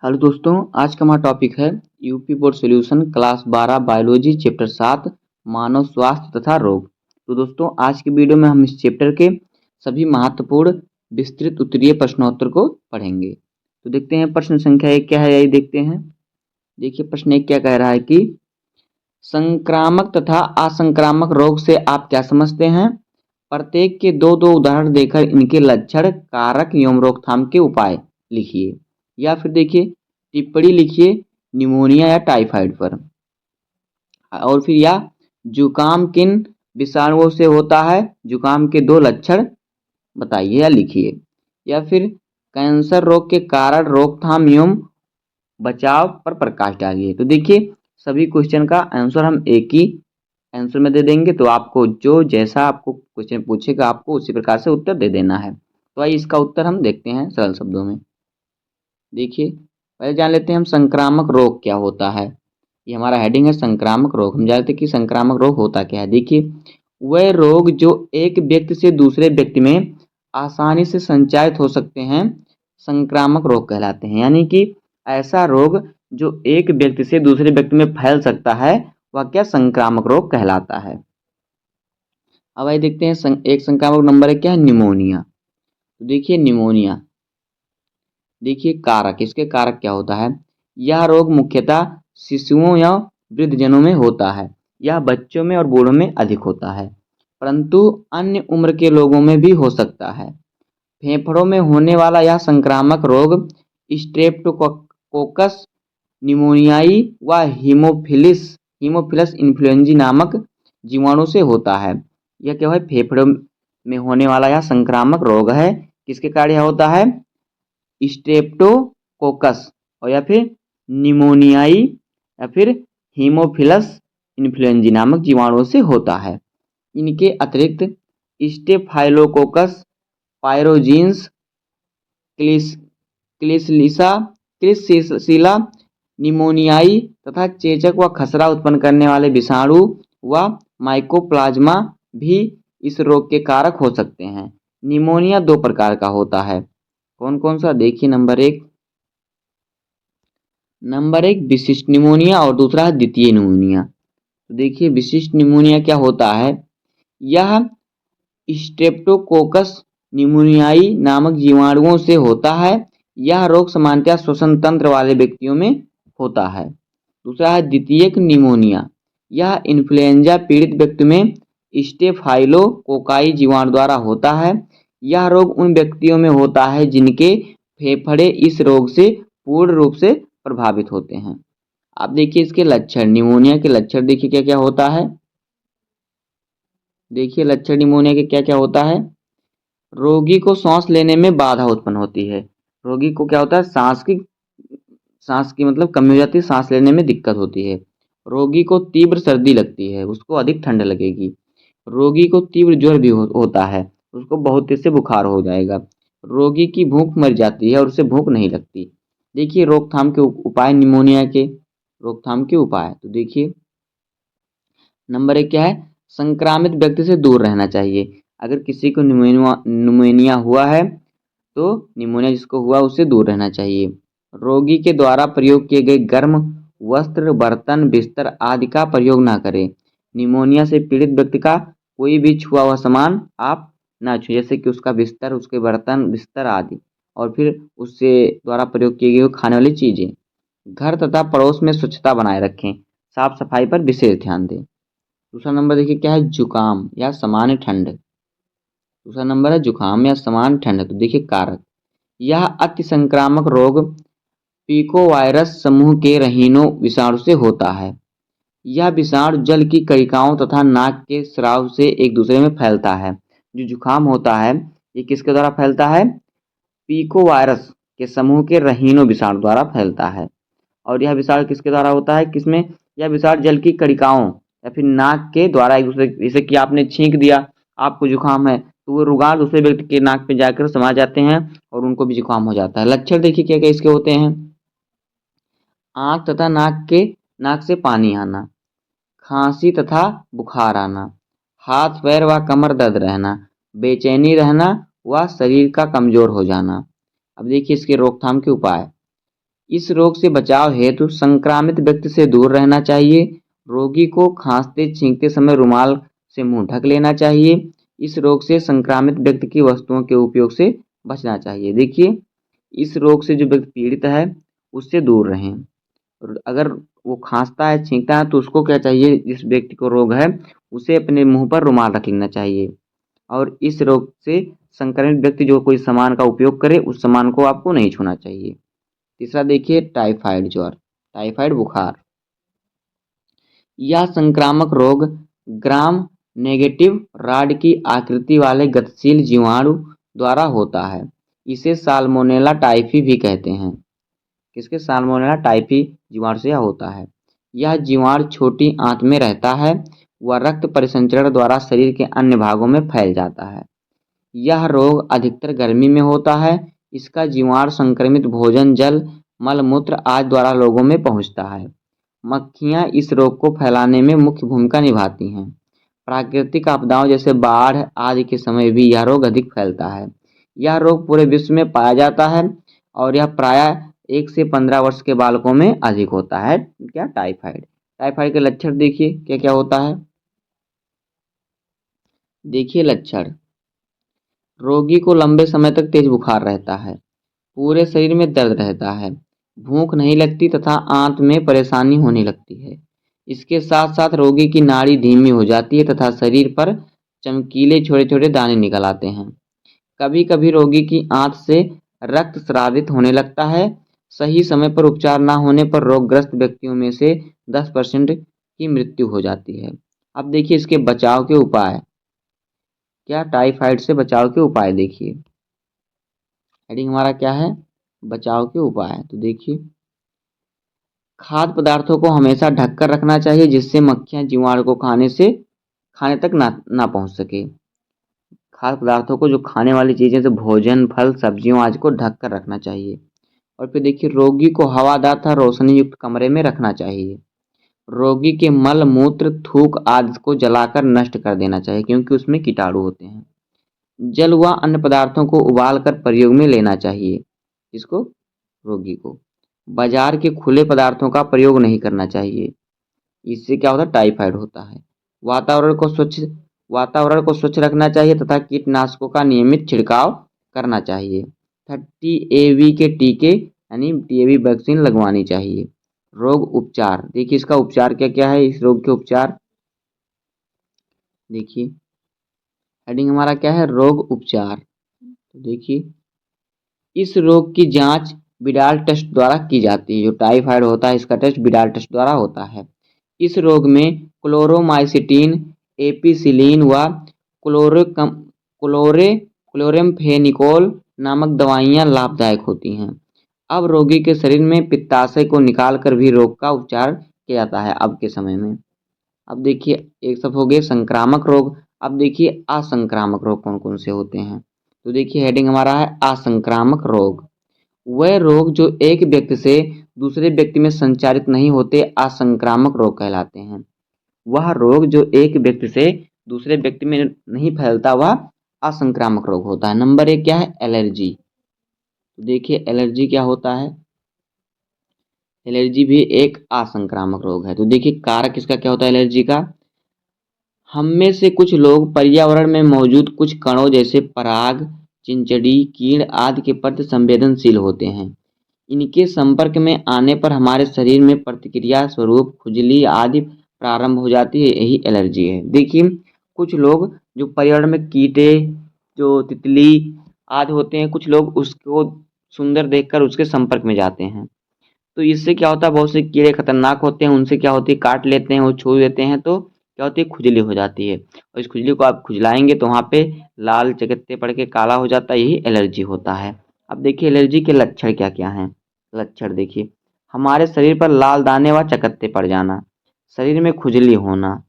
Hello दोस्तों, आज का हमारा टॉपिक है UP board solution class 12 biology chapter 7 मानव स्वास्थ्य तथा रोग। तो दोस्तों, आज की वीडियो में हम इस चैप्टर के सभी महत्वपूर्ण विस्तृत उत्तरीय प्रश्नोत्तर को पढ़ेंगे। तो देखते हैं प्रश्न संख्या 1 क्या है, यही देखते हैं। देखिए प्रश्न 1 क्या कह रहा है कि संक्रामक तथा असंक्रामक रोग से आप क्या समझते हैं। प्रत्येक के दो दो उदाहरण देकर इनके लक्षण, कारक एवं रोकथाम के उपाय लिखिए। या फिर देखिए टिप्पणी लिखिए निमोनिया या टाइफाइड पर। और फिर या जुकाम किन विषाणुओं से होता है, जुकाम के दो लक्षण बताइए या लिखिए। या फिर कैंसर रोग के कारण, रोकथाम एवं बचाव पर प्रकाश डालिए। तो देखिए सभी क्वेश्चन का आंसर हम एक ही आंसर में दे देंगे, तो आपको जो जैसा आपको क्वेश्चन पूछेगा आपको उसी प्रकार से उत्तर दे देना है। तो आइए इसका उत्तर हम देखते हैं सरल शब्दों में। देखिए पहले जान लेते हैं हम संक्रामक रोग क्या होता है। ये हमारा हेडिंग है संक्रामक रोग। हम जानते हैं कि संक्रामक रोग होता क्या है। देखिए वह रोग जो एक व्यक्ति से दूसरे व्यक्ति में आसानी से संचारित हो सकते हैं, संक्रामक रोग कहलाते हैं। यानी कि ऐसा रोग जो एक व्यक्ति से दूसरे व्यक्ति में फैल सकता है वह क्या संक्रामक रोग कहलाता है। अब आइए देखते हैं एक संक्रामक नंबर है क्या है, निमोनिया। तो देखिए निमोनिया, देखिए कारक, इसके कारक क्या होता है। यह रोग मुख्यतः शिशुओं या वृद्धजनों में होता है। यह बच्चों में और बूढ़ों में अधिक होता है, परंतु अन्य उम्र के लोगों में भी हो सकता है। फेफड़ों में होने वाला यह संक्रामक रोग स्ट्रेप्टोकोकस निमोनियाई व हीमोफिलिस हीमोफिलस इन्फ्लुएंजी नामक जीवाणु से होता है। यह क्या है, फेफड़ों में होने वाला यह संक्रामक रोग है। किसके कारण यह होता है, स्ट्रेप्टोकोकस और या फिर निमोनियाई या फिर हीमोफिलस इन्फ्लुएंजी नामक जीवाणुओं से होता है। इनके अतिरिक्त स्टेफाइलोकोकस पायरोजीन्स, क्लिसलीसा क्लिससीला निमोनियाई तथा चेचक व खसरा उत्पन्न करने वाले विषाणु व माइकोप्लाज्मा भी इस रोग के कारक हो सकते हैं। निमोनिया दो प्रकार का होता है। कौन कौन सा, देखिए नंबर एक विशिष्ट निमोनिया और दूसरा है द्वितीय निमोनिया। तो देखिए विशिष्ट निमोनिया क्या होता है, यह स्ट्रेप्टोकोकस निमोनियाई नामक जीवाणुओं से होता है। यह रोग सामान्यतः श्वसन तंत्र वाले व्यक्तियों में होता है। दूसरा है द्वितीयक निमोनिया, यह इन्फ्लुएंजा पीड़ित व्यक्ति में स्टेफाइलोकोकाई जीवाणु द्वारा होता है। यह रोग उन व्यक्तियों में होता है जिनके फेफड़े इस रोग से पूर्ण रूप से प्रभावित होते हैं। आप देखिए इसके लक्षण, निमोनिया के लक्षण देखिए क्या क्या होता है। देखिए लक्षण निमोनिया के क्या क्या होता है। रोगी को सांस लेने में बाधा उत्पन्न होती है। रोगी को क्या होता है, सांस की मतलब कमी हो जाती है, सांस लेने में दिक्कत होती है। रोगी को तीव्र सर्दी लगती है, उसको अधिक ठंड लगेगी। रोगी को तीव्र ज्वर भी होता है, उसको बहुत तेज से बुखार हो जाएगा। रोगी की भूख मर जाती है और उसे भूख नहीं लगती। देखिए रोकथाम के उपाय, निमोनिया के रोकथाम के उपाय। तो देखिए नंबर एक क्या है, संक्रामित व्यक्ति से दूर रहना चाहिए। अगर किसी को निमोनिया हुआ है तो निमोनिया जिसको हुआ उससे दूर रहना चाहिए। रोगी के द्वारा प्रयोग किए गए गर्म वस्त्र, बर्तन, बिस्तर आदि का प्रयोग ना करें। निमोनिया से पीड़ित व्यक्ति का कोई भी छुआ हुआ सामान आप ना छुए, जैसे कि उसका बिस्तर, उसके बर्तन, बिस्तर आदि, और फिर उससे द्वारा प्रयोग की गई खाने वाली चीजें। घर तथा पड़ोस में स्वच्छता बनाए रखें। साफ सफाई पर विशेष ध्यान दें। दूसरा नंबर देखिए क्या है, जुकाम या सामान्य ठंड। दूसरा नंबर है जुकाम या सामान्य ठंड। तो देखिए कारक, यह अति संक्रामक रोग पिकोवायरस समूह के रहीनो विषाणु से होता है। यह विषाणु जल की कणिकाओं तथा नाक के स्राव से एक दूसरे में फैलता है। जो जुकाम होता है ये किसके द्वारा फैलता है, पिकोवायरस के समूह के रहीनो विषाणु द्वारा फैलता है। और यह विषाणु किसके द्वारा होता है, किसमें, यह विषाणु जल की कणिकाओं या फिर नाक के द्वारा एक दूसरे, जैसे कि आपने छींक दिया, आपको जुकाम है तो वो रुगार दूसरे व्यक्ति के नाक पे जाकर समा जाते हैं और उनको भी जुकाम हो जाता है। लक्षण देखिए क्या क्या इसके होते हैं, आंख तथा नाक से पानी आना, खांसी तथा बुखार आना, हाथ पैर व कमर दर्द रहना, बेचैनी रहना व शरीर का कमजोर हो जाना। अब देखिए इसके रोकथाम के उपाय। इस रोग से बचाव हेतु संक्रामित व्यक्ति से दूर रहना चाहिए। रोगी को खांसते छींकते समय रुमाल से मुंह ढक लेना चाहिए। इस रोग से संक्रामित व्यक्ति की वस्तुओं के उपयोग से बचना चाहिए। देखिए, इस रोग से जो व्यक्ति पीड़ित है उससे दूर रहें। और अगर वो खांसता है छींकता है तो उसको क्या चाहिए, जिस व्यक्ति को रोग है उसे अपने मुंह पर रुमाल रख लेना चाहिए। और इस रोग से संक्रमित व्यक्ति जो कोई सामान का उपयोग करे उस सामान को आपको नहीं छूना चाहिए। तीसरा देखिए, टाइफाइड ज्वर, टाइफाइड बुखार। यह संक्रामक रोग ग्राम नेगेटिव रॉड की आकृति वाले गतिशील जीवाणु द्वारा होता है। इसे साल्मोनेला टाइफी भी कहते हैं। किसके? साल्मोनेला टाइफी जीवाणु से यह होता है। यह जीवाणु छोटी आंत में रहता है। वह रक्त परिसंचरण द्वारा शरीर के अन्य भागों में फैल जाता है। यह रोग अधिकतर गर्मी में होता है। इसका जीवाणु संक्रमित भोजन, जल, मल मूत्र आदि द्वारा लोगों में पहुंचता है। मक्खियां इस रोग को फैलाने में मुख्य भूमिका निभाती हैं। प्राकृतिक आपदाओं जैसे बाढ़ आदि के समय भी यह रोग अधिक फैलता है। यह रोग पूरे विश्व में पाया जाता है और यह प्रायः 1 से 15 वर्ष के बालकों में अधिक होता है। क्या? टाइफाइड। टाइफाइड के लक्षण देखिए क्या क्या होता है। देखिए लक्षण, रोगी को लंबे समय तक तेज बुखार रहता है, पूरे शरीर में दर्द रहता है, भूख नहीं लगती तथा आंत में परेशानी होने लगती है। इसके साथ साथ रोगी की नाड़ी धीमी हो जाती है तथा शरीर पर चमकीले छोटे छोटे दाने निकल आते हैं। कभी कभी रोगी की आंत से रक्त स्रावित होने लगता है। सही समय पर उपचार न होने पर रोगग्रस्त व्यक्तियों में से 10% की मृत्यु हो जाती है। अब देखिए इसके बचाव के उपाय। क्या? टाइफाइड से बचाव के उपाय देखिए। हेडिंग हमारा क्या है? बचाव के उपाय। तो देखिए, खाद्य पदार्थों को हमेशा ढककर रखना चाहिए जिससे मक्खियां जीवाणु को खाने तक ना पहुंच सके। खाद्य पदार्थों को, जो खाने वाली चीजें जैसे भोजन, फल, सब्जियों आदि को ढक कर रखना चाहिए। और फिर देखिए, रोगी को हवादार तथा रोशनी युक्त कमरे में रखना चाहिए। रोगी के मल मूत्र थूक आदि को जलाकर नष्ट कर देना चाहिए क्योंकि उसमें कीटाणु होते हैं। जल व अन्य पदार्थों को उबाल कर प्रयोग में लेना चाहिए। इसको? रोगी को। बाजार के खुले पदार्थों का प्रयोग नहीं करना चाहिए। इससे क्या होता है? टाइफाइड होता है। वातावरण को स्वच्छ वातावरण को स्वच्छ रखना चाहिए तथा कीटनाशकों का नियमित छिड़काव करना चाहिए। 30 AV के टीके यानी TAV वैक्सीन लगवानी चाहिए। रोग उपचार देखिए, इसका उपचार क्या क्या है। इस रोग के उपचार देखिए, हेडिंग हमारा क्या है? रोग उपचार। तो देखिए, इस रोग की जांच बिडाल टेस्ट द्वारा की जाती है। जो टाइफाइड होता है इसका टेस्ट बिडाल टेस्ट द्वारा होता है। इस रोग में क्लोरोमाइसिटिन, एपिसिलिन व क्लोरोकम क्लोरे क्लोरेम्फेनिकोल नामक दवाइयां लाभदायक होती हैं। अब रोगी के शरीर में पित्ताशय को निकाल कर भी रोग का उपचार किया जाता है अब के समय में। अब देखिए, एक सब हो गए संक्रामक रोग। अब देखिए असंक्रामक रोग कौन कौन से होते हैं। तो देखिए, हेडिंग हमारा है असंक्रामक रोग। वह रोग जो एक व्यक्ति से दूसरे व्यक्ति में संचारित नहीं होते असंक्रामक रोग कहलाते हैं। वह रोग जो एक व्यक्ति से दूसरे व्यक्ति में नहीं फैलता वह असंक्रामक रोग होता है। नंबर 1 क्या है? एलर्जी। तो देखिए, एलर्जी क्या होता है। एलर्जी भी एक असंक्रामक रोग है। तो देखिए, कारक इसका क्या होता है एलर्जी का। हम में से कुछ लोग पर्यावरण में मौजूद कुछ कणों जैसे पराग, चिंचड़ी, कीड़ आदि के प्रति संवेदनशील होते हैं। इनके संपर्क में आने पर हमारे शरीर में प्रतिक्रिया स्वरूप खुजली आदि प्रारंभ हो जाती है। यही एलर्जी है। देखिए, कुछ लोग जो पर्यावरण में कीटे, जो तितली आदि होते हैं, कुछ लोग उसको सुंदर देखकर उसके संपर्क में जाते हैं। तो इससे क्या होता है, बहुत से कीड़े खतरनाक होते हैं, उनसे क्या होती है, काट लेते हैं और छू लेते हैं तो क्या होती है, खुजली हो जाती है। और इस खुजली को आप खुजलाएंगे तो वहाँ पे लाल चकत्ते पड़ के काला हो जाता है। यही एलर्जी होता है। अब देखिए, एलर्जी के लक्षण क्या क्या हैं। लक्षण देखिए, हमारे शरीर पर लाल दाने व चकत्ते पड़ जाना, शरीर में खुजली होना,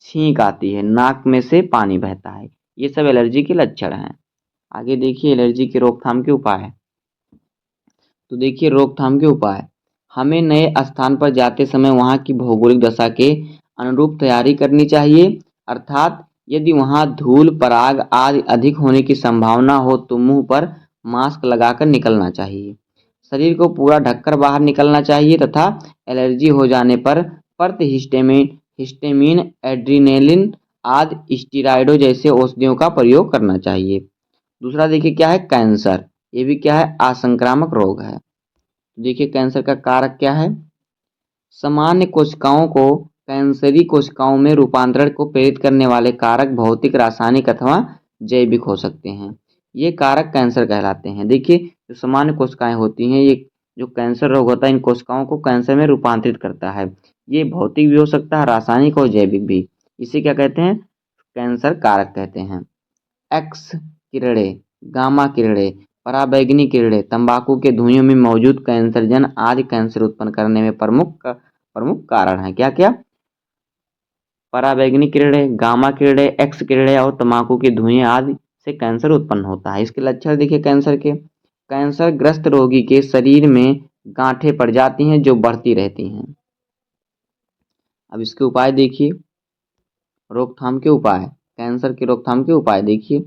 छींक आती है, नाक में से पानी बहता है। ये सब एलर्जी के लक्षण हैं। आगे देखिए, एलर्जी की रोकथाम के उपाय। तो देखिए, रोकथाम के उपाय। हमें नए स्थान पर जाते समय वहाँ की भौगोलिक दशा के अनुरूप तैयारी करनी चाहिए। अर्थात यदि वहाँ धूल, पराग आदि अधिक होने की संभावना हो तो मुंह पर मास्क लगाकर निकलना चाहिए। शरीर को पूरा ढककर बाहर निकलना चाहिए तथा एलर्जी हो जाने पर हिस्टेमिन, एड्रिनेलिन आदि स्टीराइडों जैसे औषधियों का प्रयोग करना चाहिए। दूसरा देखिए क्या है, कैंसर। ये भी क्या है, असंक्रामक रोग है। देखिए कैंसर का कारक क्या है। सामान्य कोशिकाओं को कैंसरी कोशिकाओं में रूपांतरण को प्रेरित करने वाले कारक भौतिक, रासायनिक अथवा जैविक हो सकते हैं। ये कारक कैंसर कहलाते हैं। देखिए जो सामान्य कोशिकाएं होती हैं, ये जो कैंसर रोग होता है इन कोशिकाओं को कैंसर में रूपांतरित करता है। ये भौतिक भी हो सकता है, रासायनिक और जैविक भी। इसे क्या कहते हैं, कैंसर कारक कहते हैं। एक्स किरणें, गामा किरणें, पराबैंगनी किरणें, तंबाकू के धुएं में मौजूद कैंसरजन आदि कैंसर उत्पन्न करने में प्रमुख कारण है। क्या क्या, पराबैंगनी किरणें, गामा किरणें, एक्स किरणें और तंबाकू के धुएं आदि से कैंसर उत्पन्न होता है। इसके लक्षण देखिए कैंसर के। कैंसर ग्रस्त रोगी के शरीर में गांठें पड़ जाती हैं जो बढ़ती रहती हैं। अब इसके उपाय देखिए, रोकथाम के उपाय, कैंसर की रोकथाम के उपाय देखिए।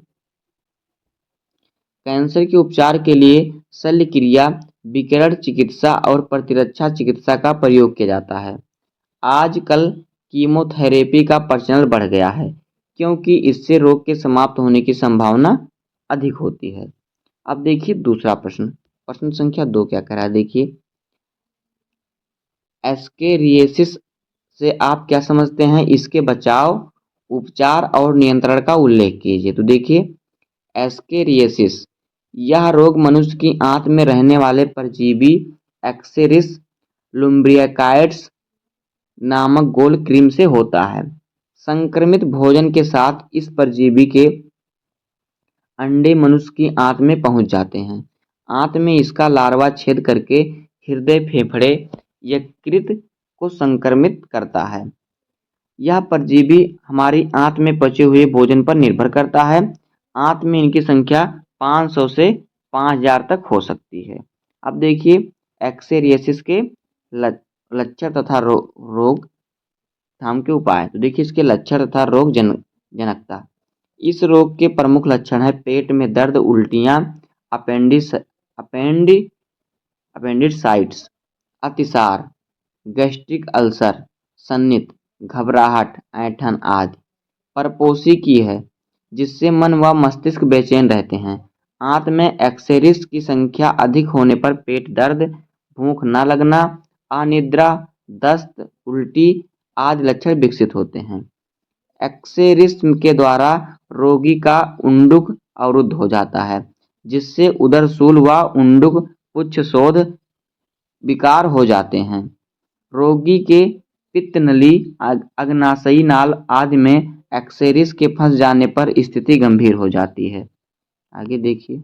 कैंसर के उपचार के लिए शल्य क्रिया, विकिरण चिकित्सा और प्रतिरक्षा चिकित्सा का प्रयोग किया जाता है। आजकल कीमोथेरेपी का प्रचलन बढ़ गया है क्योंकि इससे रोग के समाप्त होने की संभावना अधिक होती है। अब देखिए दूसरा प्रश्न, प्रश्न संख्या 2 क्या कह रहा है देखिए। एस्केरियासिस से आप क्या समझते हैं, इसके बचाव, उपचार और नियंत्रण का उल्लेख कीजिए। तो देखिए एस्केरियासिस, यह रोग मनुष्य की आंत में रहने वाले परजीवी एक्सेरिस लुम्ब्रियाकाइड्स नामक गोल क्रीम से होता है। संक्रमित भोजन के साथ इस परजीवी के अंडे मनुष्य की आंत में पहुंच जाते हैं। आंत में इसका लार्वा छेद करके हृदय, फेफड़े, यकृत को संक्रमित करता है। यह परजीवी हमारी आंत में पचे हुए भोजन पर निर्भर करता है। आंत में इनकी संख्या 500 से 5000 तक हो सकती है। अब देखिए एक्सेरियासिस के लक्षण तथा रोकथाम के उपाय। तो देखिए इसके लक्षण तथा रोग जनकता। इस रोग के प्रमुख लक्षण है पेट में दर्द, उल्टियां, अपेंडिसाइटिस, अतिसार, गैस्ट्रिक अल्सर, सन्नित, घबराहट, ऐंठन आदि। परपोषी की है जिससे मन व मस्तिष्क बेचैन रहते हैं। आंत में एक्सेरिस की संख्या अधिक होने पर पेट दर्द, भूख न लगना, अनिद्रा, दस्त, उल्टी आदि लक्षण विकसित होते हैं। एक्सेरिस के द्वारा रोगी का उंडुक अवरुद्ध हो जाता है जिससे उदरशूल व उंडुक पुच्छशोथ विकार हो जाते हैं। रोगी के पित्त नली, अग्नाशयी नाल आदि में एक्सेरिस के फंस जाने पर स्थिति गंभीर हो जाती है। आगे देखिए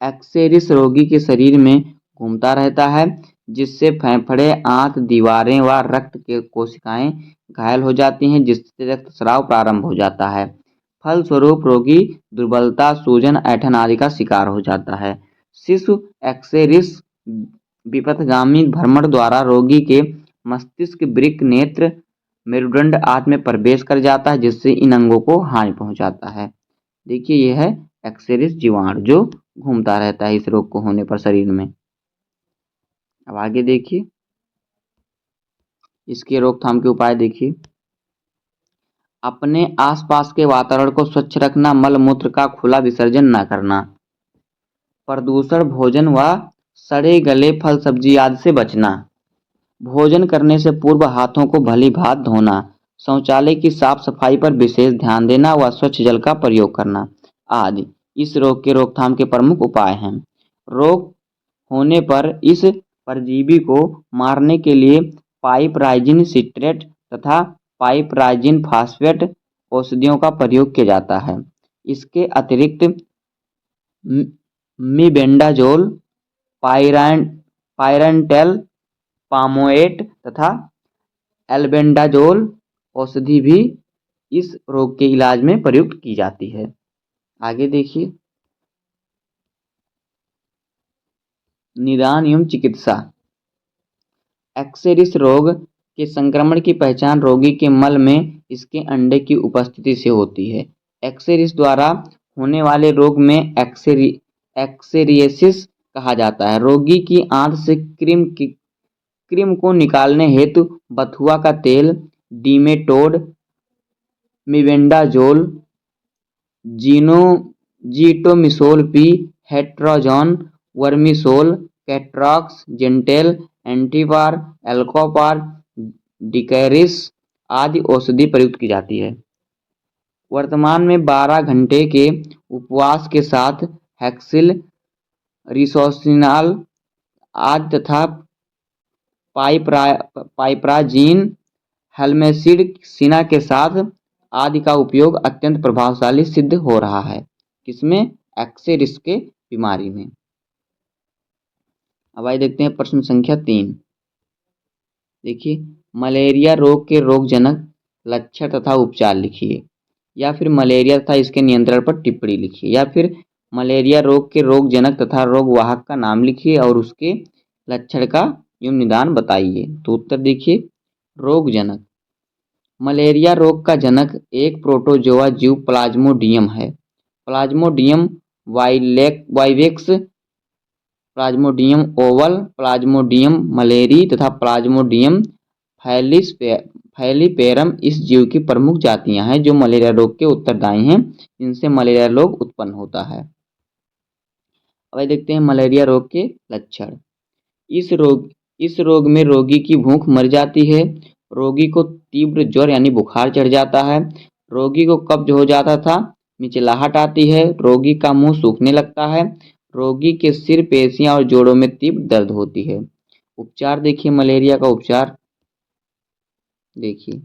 एक्सेरिस रोगी के शरीर में घूमता रहता है जिससे फेफड़े, आंत, दीवारें व रक्त के कोशिकाएं घायल हो जाती हैं जिससे रक्तस्राव प्रारंभ हो जाता है। फलस्वरूप रोगी दुर्बलता, सूजन, ऐंठन आदि का शिकार हो जाता है। शिशु एक्सेरिस विपथगामी भ्रमण द्वारा रोगी के मस्तिष्क, वृक्क, नेत्र, मेरुदंड आदि में प्रवेश कर जाता है जिससे इन अंगों को हानि पहुंचाता है। देखिए यह है एक्सेरिस जीवाणु जो घूमता रहता है इस रोग को होने पर शरीर में। अब आगे देखिए इसके रोकथाम के उपाय देखिए। अपने आसपास के वातावरण को स्वच्छ रखना, मल मूत्र का खुला विसर्जन न करना, प्रदूषण, भोजन व सड़े गले फल सब्जी आदि से बचना, भोजन करने से पूर्व हाथों को भली भांति धोना, शौचालय की साफ सफाई पर विशेष ध्यान देना व स्वच्छ जल का प्रयोग करना आदि इस रोग के रोकथाम के प्रमुख उपाय हैं। रोग होने पर इस परजीवी को मारने के लिए पाइपराइजिन सिट्रेट तथा पाइपराइजिन फॉस्फेट औषधियों का प्रयोग किया जाता है। इसके अतिरिक्त मीबेंडाजोल, पायरेंटेल, पामोएट तथा एल्बेंडाजोल औषधि भी इस रोग के इलाज में प्रयुक्त की जाती है। आगे देखिए निदान एवं चिकित्सा। एक्सेरिस रोग के संक्रमण की पहचान रोगी के मल में इसके अंडे की उपस्थिति से होती है। एक्सेरिस द्वारा होने वाले रोग में एक्सेरियासिस कहा जाता है। रोगी की आंत से क्रीम को निकालने हेतु बथुआ का तेल, डिमेटोड, मिबेंडाजोल, जीटोमिसोल पी, हेट्राजोन, वर्मिसोल, कैट्रॉक्स, जेंटेल, एंटीपार, एल्कोपार, डिकैरिस आदि औषधि प्रयुक्त की जाती है। वर्तमान में 12 घंटे के उपवास के साथ हेक्सिल, रिसोसिनाल आदि तथा पाइपराजीन, हेलमेसिड, सिना के साथ आदि का उपयोग अत्यंत प्रभावशाली सिद्ध हो रहा है। किसमें? एक्सेरिस के बीमारी में। अब आइए देखते हैं प्रश्न संख्या 3। देखिए, मलेरिया रोग के रोगजनक लक्षण तथा उपचार लिखिए, या फिर मलेरिया तथा इसके नियंत्रण पर टिप्पणी लिखिए, या फिर मलेरिया रोग के रोगजनक तथा रोगवाहक का नाम लिखिए और उसके लक्षण का एवं निदान बताइए। तो उत्तर देखिए, रोगजनक। मलेरिया रोग का जनक एक प्रोटोजोआ जीव प्लाज्मोडियम है। Plasmodium vivax, Plasmodium Oval, Plasmodium malariae तथा प्लाज्मोडियम फैलीपेरम इस जीव की प्रमुख जातियां हैं जो मलेरिया रोग के उत्तरदायी हैं। इनसे मलेरिया रोग उत्पन्न होता है। अब देखते हैं मलेरिया रोग के लक्षण। इस रोग में रोगी की भूख मर जाती है, रोगी को तीव्र ज्वर यानी बुखार चढ़ जाता है, रोगी को कब्ज हो जाता था, मिचलाहट आती है, रोगी का मुंह सूखने लगता है, रोगी के सिर, पेशियां और जोड़ों में तीव्र दर्द होती है। उपचार देखिए, मलेरिया का उपचार देखिए,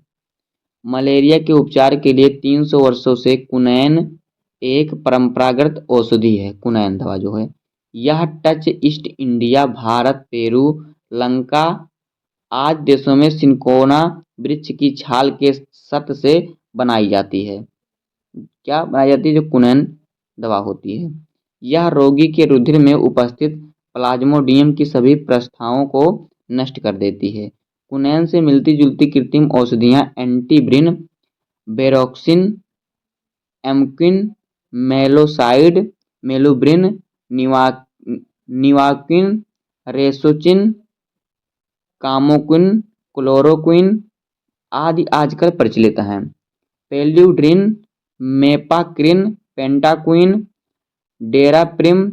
मलेरिया के उपचार के लिए 300 वर्षों से कुनैन एक परंपरागत औषधि है। कुनैन दवा जो है, यह Dutch east India, Bharat, Peru, Lanka आदि देशों में सिनकोना वृक्ष की छाल के सत से बनाई जाती है। क्या बनाई जाती है? जो कुनैन दवा होती है। यह रोगी के रुधिर में उपस्थित प्लाज्मोडियम की सभी प्रस्थाओं को नष्ट कर देती है। कुनैन से मिलती जुलती कृत्रिम औषधियां एंटीब्रिन, बेरोक्सिन, एमक्विन, मेलोसाइड, मेलुब्रिन, निवाक्विन, रेसोचिन, कामोक्विन, क्लोरोक्विन आदि आजकल प्रचलित हैं। पेल्यूड्रिन, मेपाक्रिन, पेंटाक्विन, डेराप्रिम,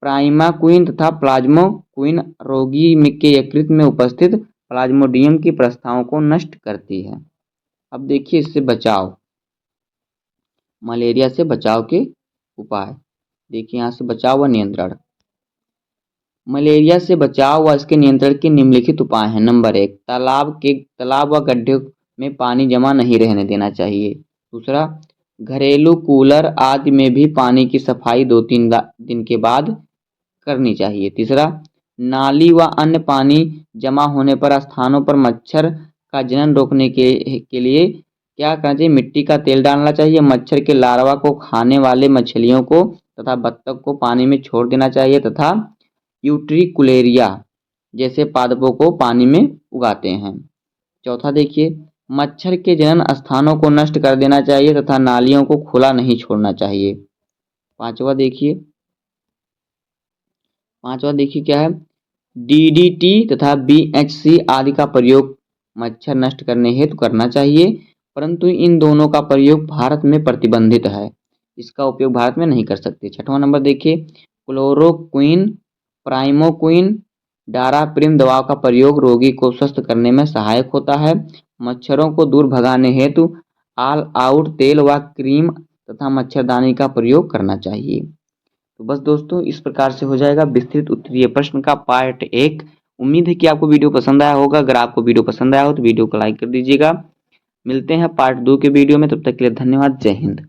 प्राइमाक्विन तथा प्लाज्मोक्विन रोगी के यकृत में उपस्थित प्लाज्मोडियम की प्रस्थाओं को नष्ट करती है। अब देखिए इससे बचाव, मलेरिया से बचाव के उपाय देखिए। यहाँ से बचाव व नियंत्रण। मलेरिया से बचाव व इसके नियंत्रण के निम्नलिखित उपाय हैं। नंबर 1, तालाब व गड्ढे में पानी जमा नहीं रहने देना चाहिए। दूसरा, घरेलू कूलर आदि में भी पानी की सफाई 2-3 दिन के बाद करनी चाहिए। तीसरा, नाली व अन्य पानी जमा होने पर स्थानों पर मच्छर का जनन रोकने के लिए क्या करना चाहिए? मिट्टी का तेल डालना चाहिए। मच्छर के लार्वा को खाने वाले मछलियों को तथा बत्तख को पानी में छोड़ देना चाहिए तथा यूट्रिकुलेरिया जैसे पादपों को पानी में उगाते हैं। चौथा देखिए, मच्छर के जनन स्थानों को नष्ट कर देना चाहिए तथा नालियों को खुला नहीं छोड़ना चाहिए। पांचवा देखिए क्या है? डीडीटी तथा बीएचसी आदि का प्रयोग मच्छर नष्ट करने हेतु करना चाहिए, परंतु इन दोनों का प्रयोग भारत में प्रतिबंधित है। इसका उपयोग भारत में नहीं कर सकते। छठवां नंबर देखिए, क्लोरोक्विन, प्राइमोक्विन, डाराप्रिम दवाओं का प्रयोग रोगी को स्वस्थ करने में सहायक होता है। मच्छरों को दूर भगाने हेतु ऑल आउट तेल व क्रीम तथा मच्छरदानी का प्रयोग करना चाहिए। तो बस दोस्तों, इस प्रकार से हो जाएगा विस्तृत उत्तरीय प्रश्न का पार्ट 1। उम्मीद है कि आपको वीडियो पसंद आया होगा। अगर आपको वीडियो पसंद आया हो तो वीडियो को लाइक कर दीजिएगा। मिलते हैं पार्ट 2 के वीडियो में, तब तक के लिए धन्यवाद। जय हिंद।